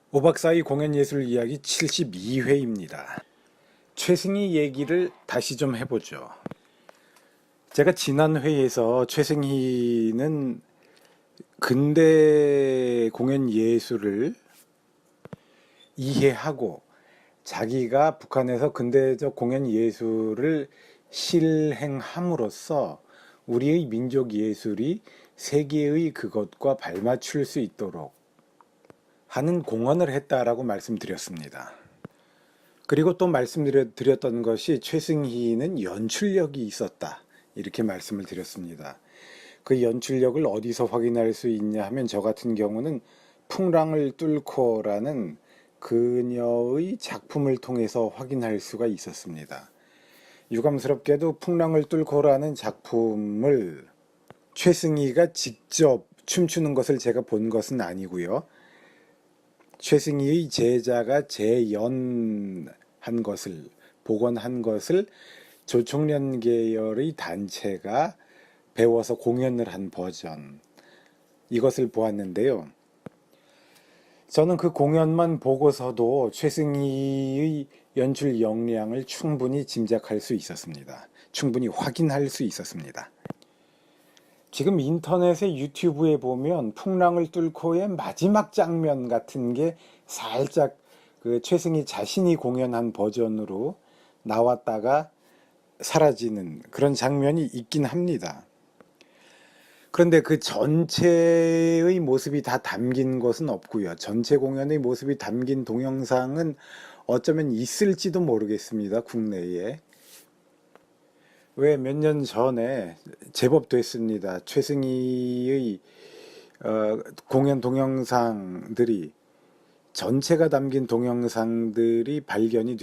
오박사의 공연예술 이야기 72회입니다. 최승희 얘기를 다시 좀 해보죠. 제가 지난 회에서 최승희는 근대 공연 예술을 이해하고 자기가 북한에서 근대적 공연 예술을 실행함으로써 우리의 민족 예술이 세계의 그것과 발맞출 수 있도록 하는 공헌을 했다라고 말씀드렸습니다. 그리고 또 말씀드렸던 것이 최승희는 연출력이 있었다, 이렇게 말씀을 드렸습니다. 그 연출력을 어디서 확인할 수 있냐 하면 저 같은 경우는 풍랑을 뚫고라는 그녀의 작품을 통해서 확인할 수가 있었습니다. 유감스럽게도 풍랑을 뚫고라는 작품을 최승희가 직접 춤추는 것을 제가 본 것은 아니고요. 최승희의 제자가 재연한 것을, 복원한 것을 조총련 계열의 단체가 배워서 공연을 한 버전, 이것을 보았는데요. 저는 그 공연만 보고서도 최승희의 연출 역량을 충분히 짐작할 수 있었습니다. 충분히 확인할 수 있었습니다. 지금 인터넷에 유튜브에 보면 풍랑을 뚫고의 마지막 장면 같은 게 살짝 그 최승희 자신이 공연한 버전으로 나왔다가 사라지는 그런 장면이 있긴 합니다. 그런데 그 전체의 모습이 다 담긴 것은 없고요. 전체 공연의 모습이 담긴 동영상은 어쩌면 있을지도 모르겠습니다, 국내에. 왜 몇 년 전에 제법 됐습니다. 최승희의 공연 동영상들이, 전체가 담긴 동영상들이 발굴이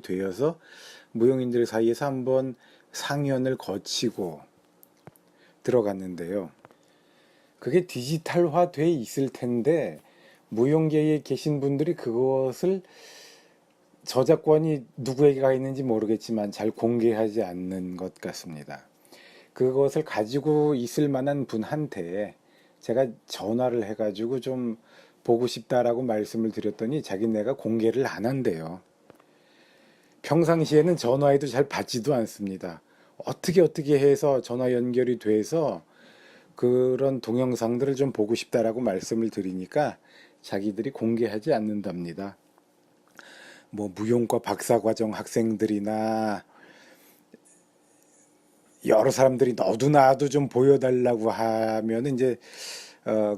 되어서 무용인들 사이에서 한번 상연을 거치고 들어갔는데요. 그게 디지털화 돼 있을 텐데 무용계에 계신 분들이 그것을, 저작권이 누구에게 있는지 모르겠지만 잘 공개하지 않는 것 같습니다. 그것을 가지고 있을 만한 분한테 제가 전화를 해가지고 좀 보고 싶다라고 말씀을 드렸더니 자기네가 공개를 안 한대요. 평상시에는 전화해도 잘 받지도 않습니다. 어떻게 해서 전화 연결이 돼서 그런 동영상들을 좀 보고 싶다라고 말씀을 드리니까 자기들이 공개하지 않는답니다. 뭐 무용과 박사과정 학생들이나 여러 사람들이 너도 나도 좀 보여달라고 하면 이제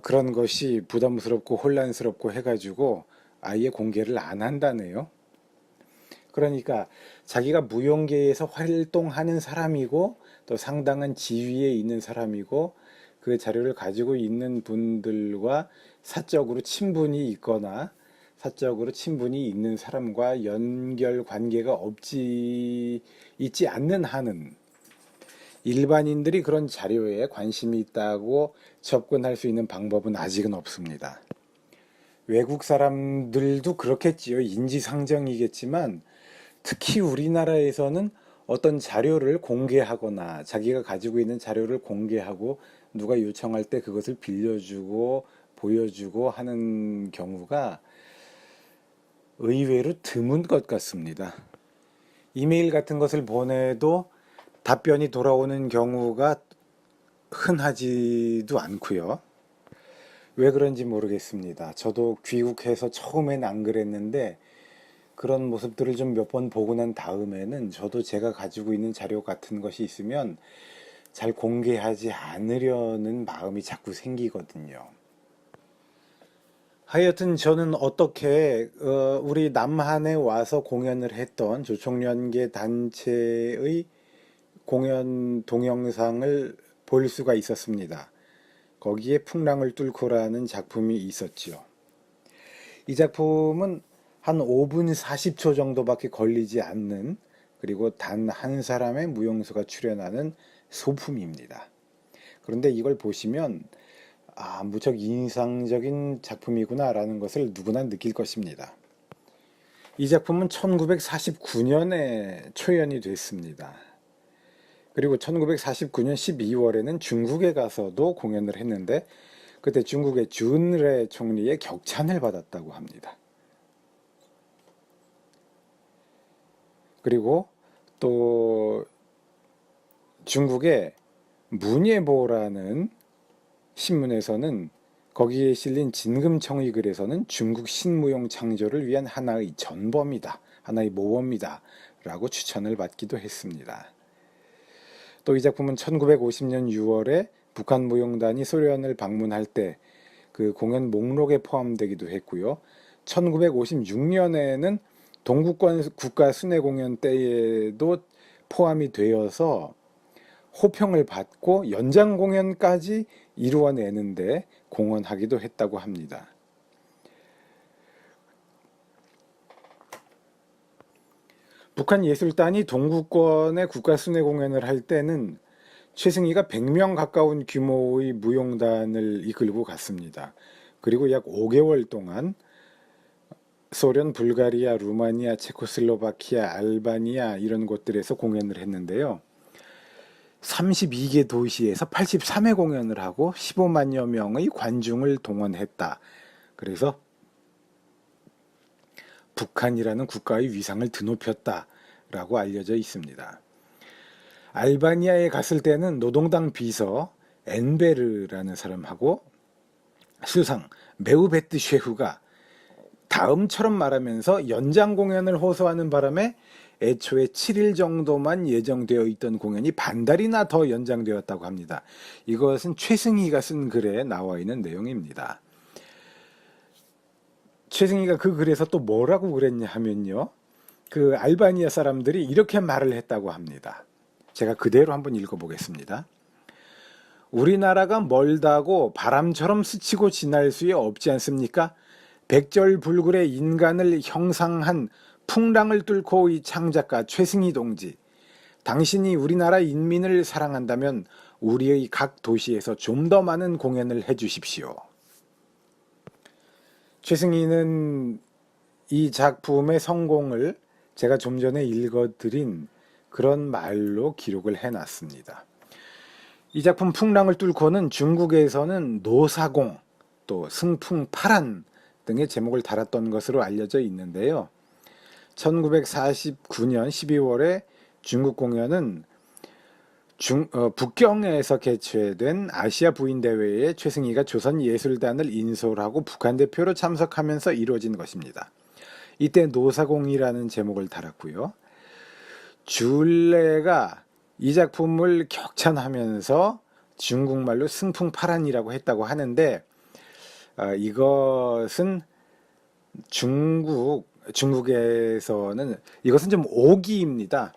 그런 것이 부담스럽고 혼란스럽고 해가지고 아예 공개를 안 한다네요. 그러니까 자기가 무용계에서 활동하는 사람이고 또 상당한 지위에 있는 사람이고 그 자료를 가지고 있는 분들과 사적으로 친분이 있거나 사적으로 친분이 있는 사람과 연결 관계가 있지 않는 한은 일반인들이 그런 자료에 관심이 있다고 접근할 수 있는 방법은 아직은 없습니다. 외국 사람들도 그렇겠지요. 인지상정이겠지만 특히 우리나라에서는 어떤 자료를 공개하거나 자기가 가지고 있는 자료를 공개하고 누가 요청할 때 그것을 빌려주고 보여주고 하는 경우가 의외로 드문 것 같습니다. 이메일 같은 것을 보내도 답변이 돌아오는 경우가 흔하지도 않고요. 왜 그런지 모르겠습니다. 저도 귀국해서 처음엔 안 그랬는데 그런 모습들을 좀 몇 번 보고 난 다음에는 저도 제가 가지고 있는 자료 같은 것이 있으면 잘 공개하지 않으려는 마음이 자꾸 생기거든요. 하여튼 저는 어떻게 우리 남한에 와서 공연을 했던 조총련계 단체의 공연 동영상을 볼 수가 있었습니다. 거기에 풍랑을 뚫고라는 작품이 있었죠. 이 작품은 한 5분 40초 정도밖에 걸리지 않는, 그리고 단 한 사람의 무용수가 출연하는 소품입니다. 그런데 이걸 보시면 무척 인상적인 작품이구나라는 것을 누구나 느낄 것입니다. 이 작품은 1949년에 초연이 됐습니다. 그리고 1949년 12월에는 중국에 가서도 공연을 했는데 그때 중국의 준래 총리의 격찬을 받았다고 합니다. 그리고 또 중국의 문예보라는 신문에서는 거기에 실린 진금청의 글에서는 중국 신무용 창조를 위한 하나의 전범이다, 하나의 모범이다 라고 추천을 받기도 했습니다. 또 이 작품은 1950년 6월에 북한 무용단이 소련을 방문할 때 그 공연 목록에 포함되기도 했고요. 1956년에는 동구권 국가 순회 공연 때에도 포함이 되어서 호평을 받고 연장 공연까지 이루어내는데 공헌하기도 했다고 합니다. 북한 예술단이 동구권의 국가 순회 공연을 할 때는 최승희가 100명 가까운 규모의 무용단을 이끌고 갔습니다. 그리고 약 5개월 동안 소련, 불가리아, 루마니아, 체코슬로바키아, 알바니아 이런 곳들에서 공연을 했는데요. 32개 도시에서 83회 공연을 하고 15만여 명의 관중을 동원했다. 그래서 북한이라는 국가의 위상을 드높였다라고 알려져 있습니다. 알바니아에 갔을 때는 노동당 비서 엔베르라는 사람하고 수상 메우베트 쉐후가 다음처럼 말하면서 연장 공연을 호소하는 바람에 애초에 7일 정도만 예정되어 있던 공연이 반달이나 더 연장되었다고 합니다. 이것은 최승희가 쓴 글에 나와 있는 내용입니다. 최승희가 그 글에서 또 뭐라고 그랬냐 하면요. 그 알바니아 사람들이 이렇게 말을 했다고 합니다. 제가 그대로 한번 읽어보겠습니다. 우리나라가 멀다고 바람처럼 스치고 지날 수 없지 않습니까? 백절불굴의 인간을 형상한 풍랑을 뚫고 이 창작가 최승희 동지, 당신이 우리나라 인민을 사랑한다면 우리의 각 도시에서 좀 더 많은 공연을 해주십시오. 최승희는 이 작품의 성공을 제가 좀 전에 읽어드린 그런 말로 기록을 해놨습니다. 이 작품 풍랑을 뚫고는 중국에서는 노사공, 또 승풍파란 등의 제목을 달았던 것으로 알려져 있는데요. 1949년 12월에 중국 공연은 북경에서 개최된 아시아 부인 대회에 최승희가 조선예술단을 인솔하고 북한 대표로 참석하면서 이루어진 것입니다. 이때 노사공이라는 제목을 달았고요. 줄레가 이 작품을 격찬하면서 중국말로 승풍파란이라고 했다고 하는데 이것은 중국에서는 이것은 좀 오기입니다.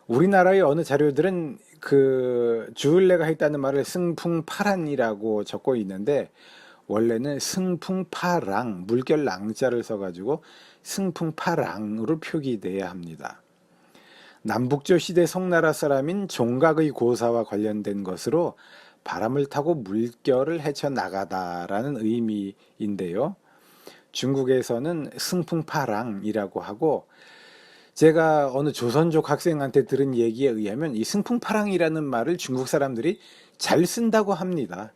우리나라의 어느 자료들은 그 주을레가 했다는 말을 승풍파란이라고 적고 있는데 원래는 승풍파랑 물결 랑자를 써가지고 승풍파랑으로 표기돼야 합니다. 남북조 시대 송나라 사람인 종각의 고사와 관련된 것으로 바람을 타고 물결을 헤쳐나가다라는 의미인데요. 중국에서는 승풍파랑이라고 하고 제가 어느 조선족 학생한테 들은 얘기에 의하면 이 승풍파랑이라는 말을 중국 사람들이 잘 쓴다고 합니다.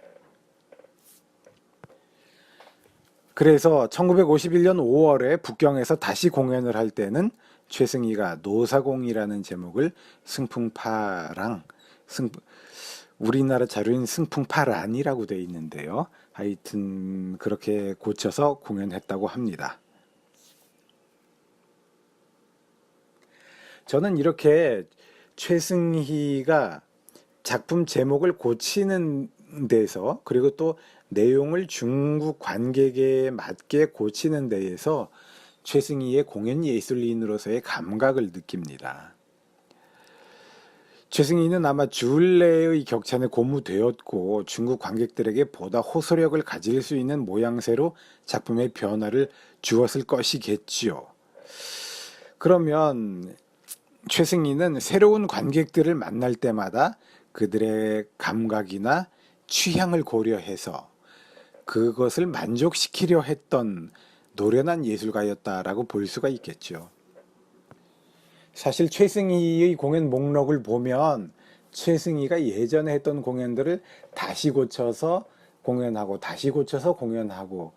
그래서 1951년 5월에 북경에서 다시 공연을 할 때는 최승희가 노사공이라는 제목을 승풍파랑, 우리나라 자료인 승풍파란이라고 되어 있는데요. 하여튼 그렇게 고쳐서 공연했다고 합니다. 저는 이렇게 최승희가 작품 제목을 고치는 데서 그리고 또 내용을 중국 관객에 맞게 고치는 데에서 최승희의 공연 예술인으로서의 감각을 느낍니다. 최승희는 아마 주을레의 격찬에 고무되었고 중국 관객들에게 보다 호소력을 가질 수 있는 모양새로 작품의 변화를 주었을 것이겠지요. 그러면 최승희는 새로운 관객들을 만날 때마다 그들의 감각이나 취향을 고려해서 그것을 만족시키려 했던 노련한 예술가였다라고 볼 수가 있겠죠. 사실 최승희의 공연 목록을 보면 최승희가 예전에 했던 공연들을 다시 고쳐서 공연하고 다시 고쳐서 공연하고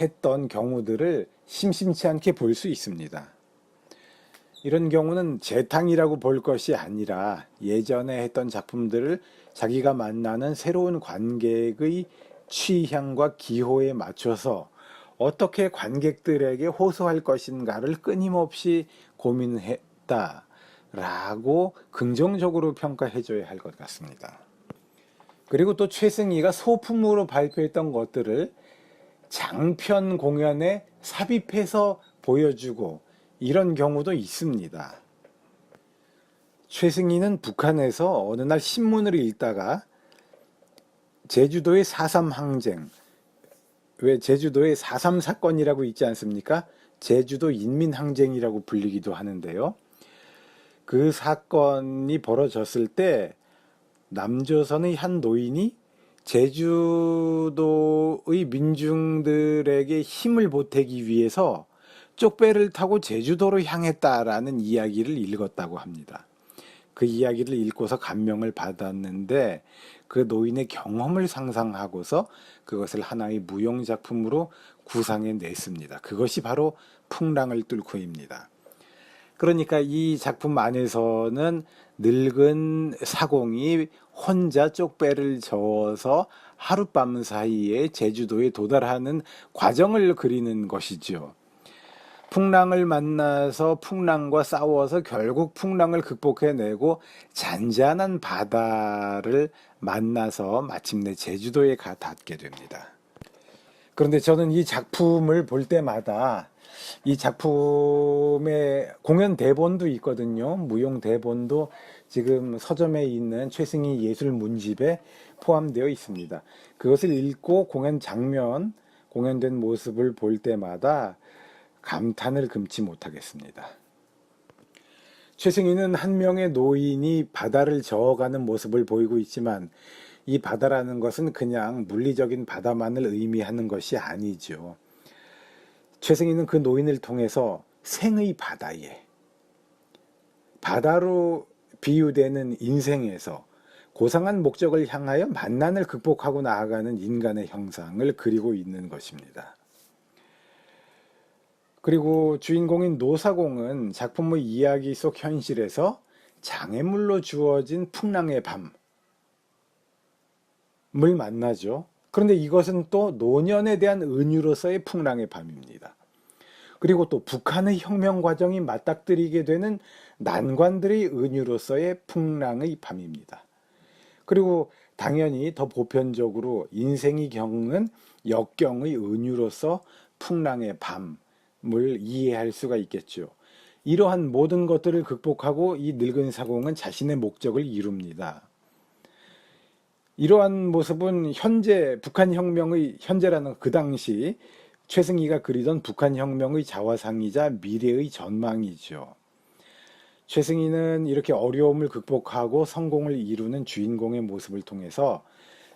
했던 경우들을 심심치 않게 볼 수 있습니다. 이런 경우는 재탕이라고 볼 것이 아니라 예전에 했던 작품들을 자기가 만나는 새로운 관객의 취향과 기호에 맞춰서 어떻게 관객들에게 호소할 것인가를 끊임없이 고민했다라고 긍정적으로 평가해줘야 할 것 같습니다. 그리고 또 최승희가 소품으로 발표했던 것들을 장편 공연에 삽입해서 보여주고 이런 경우도 있습니다. 최승희는 북한에서 어느 날 신문을 읽다가 제주도의 4.3 항쟁, 왜 제주도에 4.3 사건이라고 있지 않습니까? 제주도 인민항쟁이라고 불리기도 하는데요. 그 사건이 벌어졌을 때 남조선의 한 노인이 제주도의 민중들에게 힘을 보태기 위해서 쪽배를 타고 제주도로 향했다라는 이야기를 읽었다고 합니다. 그 이야기를 읽고서 감명을 받았는데 그 노인의 경험을 상상하고서 그것을 하나의 무용작품으로 구상해 냈습니다. 그것이 바로 풍랑을 뚫고입니다. 그러니까 이 작품 안에서는 늙은 사공이 혼자 쪽배를 저어서 하룻밤 사이에 제주도에 도달하는 과정을 그리는 것이죠. 풍랑을 만나서 풍랑과 싸워서 결국 풍랑을 극복해내고 잔잔한 바다를 만나서 마침내 제주도에 닿게 됩니다. 그런데 저는 이 작품을 볼 때마다 이 작품의 공연 대본도 있거든요. 무용 대본도 지금 서점에 있는 최승희 예술 문집에 포함되어 있습니다. 그것을 읽고 공연 장면, 공연된 모습을 볼 때마다 감탄을 금치 못하겠습니다. 최승희는 한 명의 노인이 바다를 저어가는 모습을 보이고 있지만 이 바다라는 것은 그냥 물리적인 바다만을 의미하는 것이 아니죠. 최승희는 그 노인을 통해서 생의 바다에, 바다로 비유되는 인생에서 고상한 목적을 향하여 만난을 극복하고 나아가는 인간의 형상을 그리고 있는 것입니다. 그리고 주인공인 노사공은 작품의 이야기 속 현실에서 장애물로 주어진 풍랑의 밤을 만나죠. 그런데 이것은 또 노년에 대한 은유로서의 풍랑의 밤입니다. 그리고 또 북한의 혁명 과정이 맞닥뜨리게 되는 난관들의 은유로서의 풍랑의 밤입니다. 그리고 당연히 더 보편적으로 인생이 겪는 역경의 은유로서 풍랑의 밤을 이해할 수가 있겠죠. 이러한 모든 것들을 극복하고 이 늙은 사공은 자신의 목적을 이룹니다. 이러한 모습은 현재 북한혁명의 현재라는 그 당시 최승희가 그리던 북한혁명의 자화상이자 미래의 전망이죠. 최승희는 이렇게 어려움을 극복하고 성공을 이루는 주인공의 모습을 통해서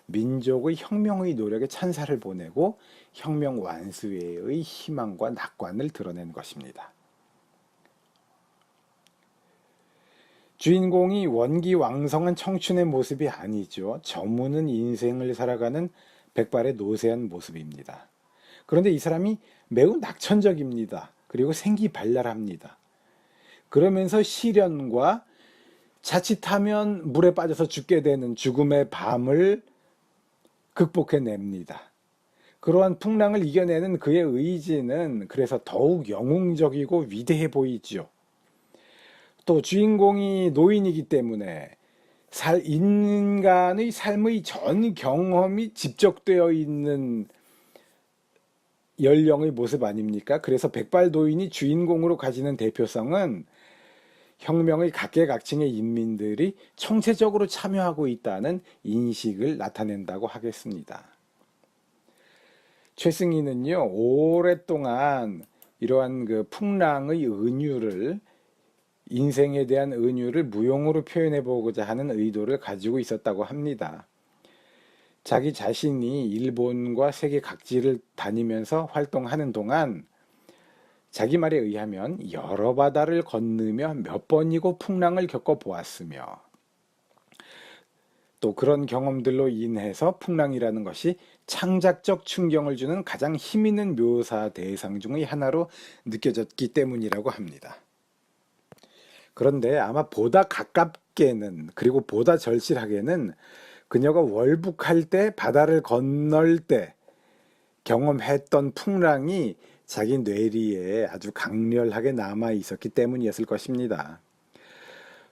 민족의 혁명의 노력에 찬사를 보내고 혁명 완수의 희망과 낙관을 드러낸 것입니다. 주인공이 원기왕성한 청춘의 모습이 아니죠. 저무는 인생을 살아가는 백발의 노쇠한 모습입니다. 그런데 이 사람이 매우 낙천적입니다. 그리고 생기발랄합니다. 그러면서 시련과 자칫하면 물에 빠져서 죽게 되는 죽음의 밤을 극복해냅니다. 그러한 풍랑을 이겨내는 그의 의지는 그래서 더욱 영웅적이고 위대해 보이죠. 또 주인공이 노인이기 때문에 인간의 삶의 전 경험이 집적되어 있는 연령의 모습 아닙니까? 그래서 백발노인이 주인공으로 가지는 대표성은 혁명의 각계각층의 인민들이 총체적으로 참여하고 있다는 인식을 나타낸다고 하겠습니다. 최승희는요, 오랫동안 이러한 그 풍랑의 은유를, 인생에 대한 은유를 무용으로 표현해 보고자 하는 의도를 가지고 있었다고 합니다. 자기 자신이 일본과 세계 각지를 다니면서 활동하는 동안 자기 말에 의하면 여러 바다를 건너며 몇 번이고 풍랑을 겪어보았으며 또 그런 경험들로 인해서 풍랑이라는 것이 창작적 충격을 주는 가장 힘있는 묘사 대상 중의 하나로 느껴졌기 때문이라고 합니다. 그런데 아마 보다 가깝게는, 그리고 보다 절실하게는 그녀가 월북할 때, 바다를 건널 때 경험했던 풍랑이 자기 뇌리에 아주 강렬하게 남아 있었기 때문이었을 것입니다.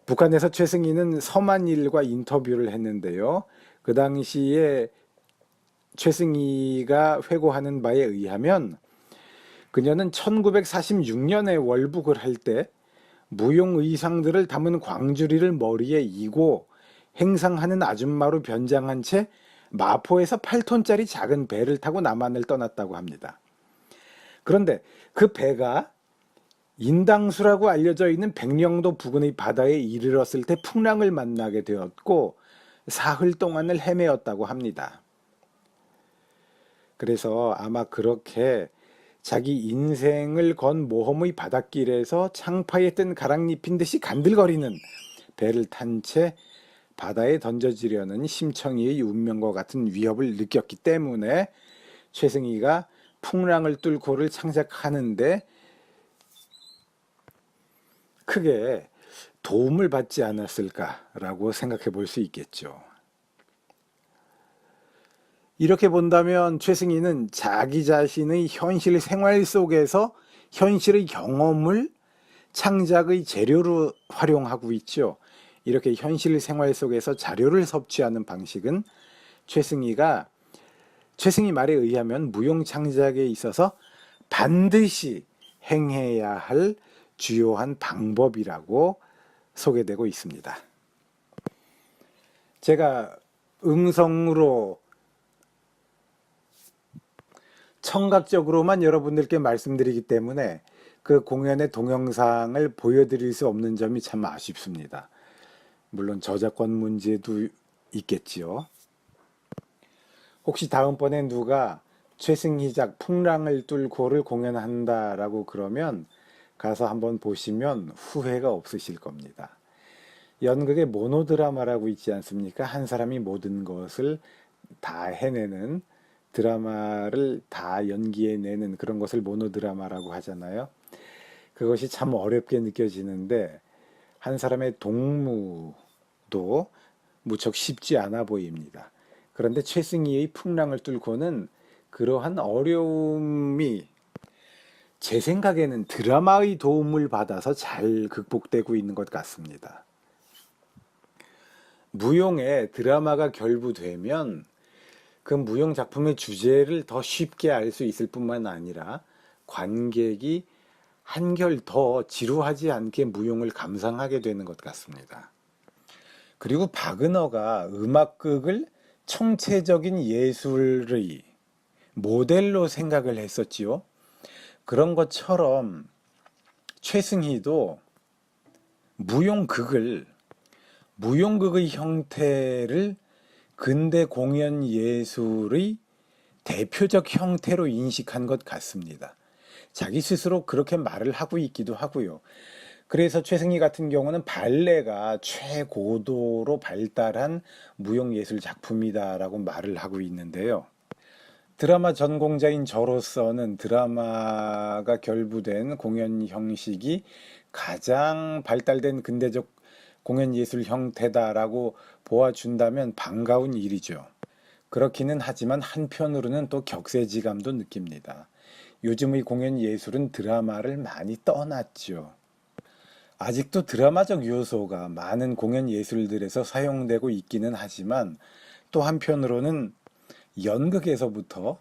북한에서 최승희는 서만일과 인터뷰를 했는데요. 그 당시에 최승희가 회고하는 바에 의하면 그녀는 1946년에 월북을 할 때 무용 의상들을 담은 광주리를 머리에 이고 행상하는 아줌마로 변장한 채 마포에서 8톤짜리 작은 배를 타고 남한을 떠났다고 합니다. 그런데 그 배가 인당수라고 알려져 있는 백령도 부근의 바다에 이르렀을 때 풍랑을 만나게 되었고 사흘 동안을 헤매었다고 합니다. 그래서 아마 그렇게 자기 인생을 건 모험의 바닷길에서 창파에 뜬 가랑잎인 듯이 간들거리는 배를 탄 채 바다에 던져지려는 심청이의 운명과 같은 위협을 느꼈기 때문에 최승희가 풍랑을 뚫고를 창작하는데 크게 도움을 받지 않았을까라고 생각해 볼 수 있겠죠. 이렇게 본다면 최승희는 자기 자신의 현실 생활 속에서 현실의 경험을 창작의 재료로 활용하고 있죠. 이렇게 현실 생활 속에서 자료를 섭취하는 방식은 최승희 말에 의하면 무용 창작에 있어서 반드시 행해야 할 주요한 방법이라고 소개되고 있습니다. 제가 음성으로 청각적으로만 여러분들께 말씀드리기 때문에 그 공연의 동영상을 보여드릴 수 없는 점이 참 아쉽습니다. 물론 저작권 문제도 있겠지요. 혹시 다음번에 누가 최승희작 풍랑을 뚫고를 공연한다라고 그러면 가서 한번 보시면 후회가 없으실 겁니다. 연극의 모노드라마라고 있지 않습니까? 한 사람이 모든 것을 다 해내는, 드라마를 다 연기해내는 그런 것을 모노드라마라고 하잖아요. 그것이 참 어렵게 느껴지는데 한 사람의 동무도 무척 쉽지 않아 보입니다. 그런데 최승희의 풍랑을 뚫고는 그러한 어려움이 제 생각에는 드라마의 도움을 받아서 잘 극복되고 있는 것 같습니다. 무용에 드라마가 결부되면 그 무용 작품의 주제를 더 쉽게 알 수 있을 뿐만 아니라 관객이 한결 더 지루하지 않게 무용을 감상하게 되는 것 같습니다. 그리고 바그너가 음악극을 총체적인 예술의 모델로 생각을 했었지요. 그런 것처럼 최승희도 무용극의 형태를 근대 공연 예술의 대표적 형태로 인식한 것 같습니다. 자기 스스로 그렇게 말을 하고 있기도 하고요. 그래서 최승희 같은 경우는 발레가 최고도로 발달한 무용예술 작품이다라고 말을 하고 있는데요. 드라마 전공자인 저로서는 드라마가 결부된 공연 형식이 가장 발달된 근대적 공연 예술 형태다라고 보아준다면 반가운 일이죠. 그렇기는 하지만 한편으로는 또 격세지감도 느낍니다. 요즘의 공연 예술은 드라마를 많이 떠났죠. 아직도 드라마적 요소가 많은 공연 예술들에서 사용되고 있기는 하지만 또 한편으로는 연극에서부터,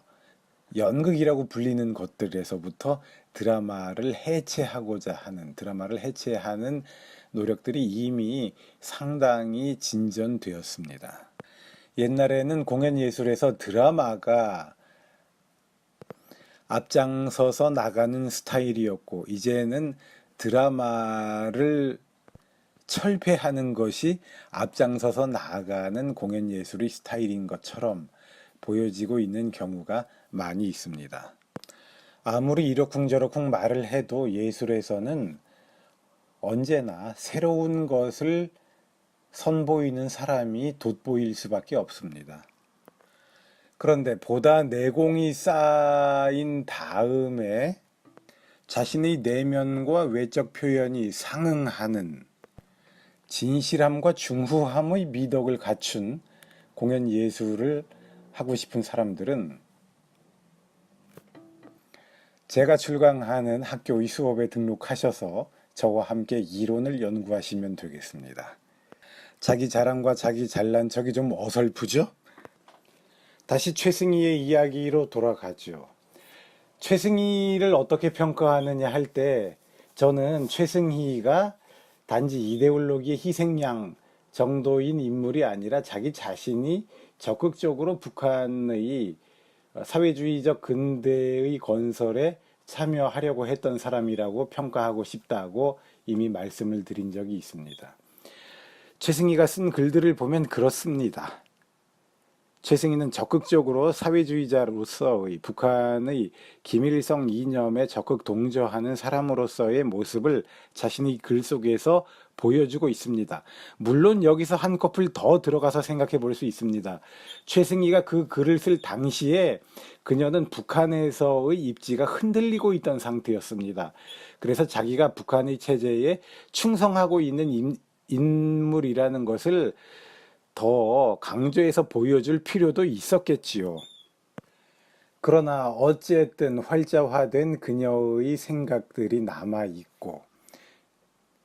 연극이라고 불리는 것들에서부터 드라마를 해체하는 노력들이 이미 상당히 진전되었습니다. 옛날에는 공연 예술에서 드라마가 앞장서서 나가는 스타일이었고 이제는 드라마를 철폐하는 것이 앞장서서 나가는 공연 예술의 스타일인 것처럼 보여지고 있는 경우가 많이 있습니다. 아무리 이러쿵저러쿵 말을 해도 예술에서는 언제나 새로운 것을 선보이는 사람이 돋보일 수밖에 없습니다. 그런데 보다 내공이 쌓인 다음에 자신의 내면과 외적 표현이 상응하는 진실함과 중후함의 미덕을 갖춘 공연 예술을 하고 싶은 사람들은 제가 출강하는 학교의 수업에 등록하셔서 저와 함께 이론을 연구하시면 되겠습니다. 자기 자랑과 자기 잘난 척이 좀 어설프죠? 다시 최승희의 이야기로 돌아가죠. 최승희를 어떻게 평가하느냐 할 때 저는 최승희가 단지 이데올로기의 희생양 정도인 인물이 아니라 자기 자신이 적극적으로 북한의 사회주의적 근대의 건설에 참여하려고 했던 사람이라고 평가하고 싶다고 이미 말씀을 드린 적이 있습니다. 최승희가 쓴 글들을 보면 그렇습니다. 최승희는 적극적으로 사회주의자로서의 북한의 김일성 이념에 적극 동조하는 사람으로서의 모습을 자신의 글 속에서 보여주고 있습니다. 물론 여기서 한꺼풀 더 들어가서 생각해 볼 수 있습니다. 최승희가 그 글을 쓸 당시에 그녀는 북한에서의 입지가 흔들리고 있던 상태였습니다. 그래서 자기가 북한의 체제에 충성하고 있는 인물이라는 것을 더 강조해서 보여줄 필요도 있었겠지요. 그러나 어쨌든 활자화된 그녀의 생각들이 남아있고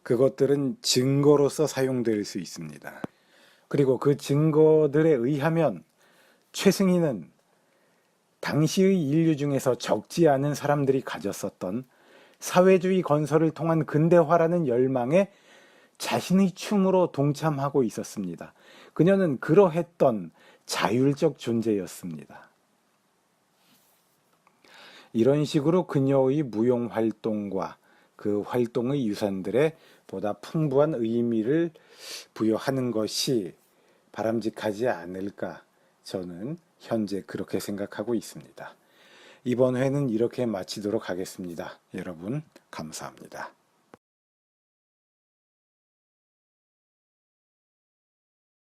그것들은 증거로서 사용될 수 있습니다. 그리고 그 증거들에 의하면 최승희는 당시의 인류 중에서 적지 않은 사람들이 가졌었던 사회주의 건설을 통한 근대화라는 열망에 자신의 춤으로 동참하고 있었습니다. 그녀는 그러했던 자율적 존재였습니다. 이런 식으로 그녀의 무용 활동과 그 활동의 유산들에 보다 풍부한 의미를 부여하는 것이 바람직하지 않을까 저는 현재 그렇게 생각하고 있습니다. 이번 회는 이렇게 마치도록 하겠습니다. 여러분 감사합니다.